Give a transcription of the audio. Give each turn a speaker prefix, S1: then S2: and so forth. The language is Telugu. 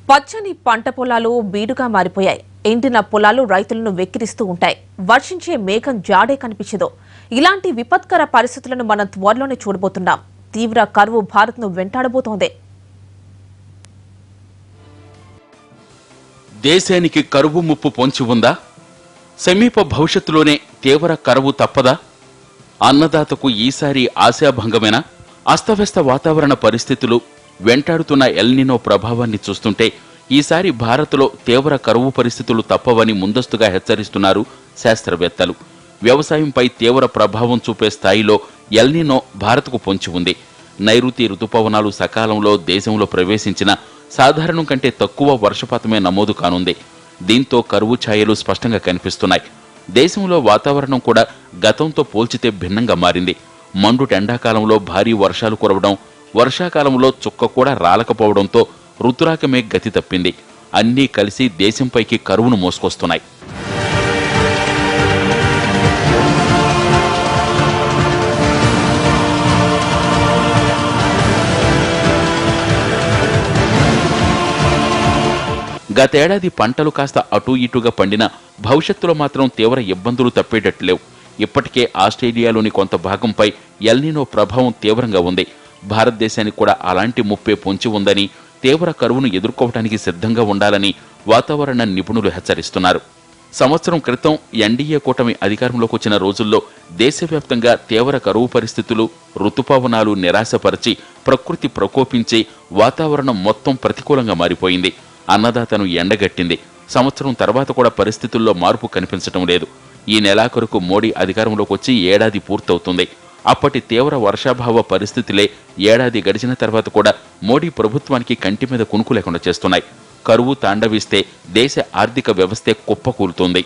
S1: పచ్చని పంట పొలాలు బీడుగా మారిపోయాయి. ఎండిన పొలాలు రైతులను వెక్కిరిస్తూ ఉంటాయి. వర్షించే మేఘం జాడే కనిపించదో. ఇలాంటి విపత్కర పరిస్థితులను మనం త్వరలోనే చూడబోతున్నాం. తీవ్ర కరువు భారత్ను వెంటాడబోతోంది.
S2: దేశానికి కరువు ముప్పు పొంచి ఉందా? సమీప భవిష్యత్తులోనే తీవ్ర కరువు తప్పదా? అన్నదాతకు ఈసారి ఆశాభంగమేనా? అస్తవ్యస్త వాతావరణ పరిస్థితులు, వెంటాడుతున్న ఎల్నినో ప్రభావాన్ని చూస్తుంటే ఈసారి భారత్లో తీవ్ర కరువు పరిస్థితులు తప్పవని ముందస్తుగా హెచ్చరిస్తున్నారు శాస్త్రవేత్తలు. వ్యవసాయంపై తీవ్ర ప్రభావం చూపే స్థాయిలో ఎల్నినో భారత్కు పొంచి ఉంది. నైరుతి రుతుపవనాలు సకాలంలో దేశంలో ప్రవేశించిన సాధారణం కంటే తక్కువ వర్షపాతమే నమోదు కానుంది. దీంతో కరువు ఛాయలు స్పష్టంగా కనిపిస్తున్నాయి. దేశంలో వాతావరణం కూడా గతంతో పోల్చితే భిన్నంగా మారింది. మండుట ఎండాకాలంలో భారీ వర్షాలు కురవడం, వర్షాకాలంలో చుక్క కూడా రాలకపోవడంతో ఋతురాకమే గతి తప్పింది. అన్నీ కలిసి దేశంపైకి కరువును మోసుకొస్తున్నాయి. గతేడాది పంటలు కాస్త అటూ ఇటుగా పండినా భవిష్యత్తులో మాత్రం తీవ్ర ఇబ్బందులు తప్పేటట్లేవు. ఇప్పటికే ఆస్ట్రేలియాలోని కొంత భాగంపై ఎల్నినో ప్రభావం తీవ్రంగా ఉంది. భారతదేశానికి కూడా అలాంటి ముప్పే పొంచి ఉందని, తీవ్ర కరువును ఎదుర్కోవడానికి సిద్ధంగా ఉండాలని వాతావరణ నిపుణులు హెచ్చరిస్తున్నారు. సంవత్సరం క్రితం ఎన్డీఏ కూటమి అధికారంలోకి వచ్చిన రోజుల్లో దేశవ్యాప్తంగా తీవ్ర కరువు పరిస్థితులు, ఋతుపవనాలు నిరాశపరిచి ప్రకృతి ప్రకోపించి వాతావరణం మొత్తం ప్రతికూలంగా మారిపోయింది. అన్నదాతను ఎండగట్టింది. సంవత్సరం తర్వాత కూడా పరిస్థితుల్లో మార్పు కనిపించడం లేదు. ఈ నెలాఖరుకు మోడీ అధికారంలోకి వచ్చి ఏడాది పూర్తవుతుంది. అప్పటి తీవ్ర వర్షాభావ పరిస్థితులే ఏడాది గడిచిన తర్వాత కూడా మోడీ ప్రభుత్వానికి కంటి మీద కునుకు లేకుండా చేస్తున్నాయి. కరువు తాండవిస్తే దేశ ఆర్థిక వ్యవస్థే కుప్పకూలుతోంది.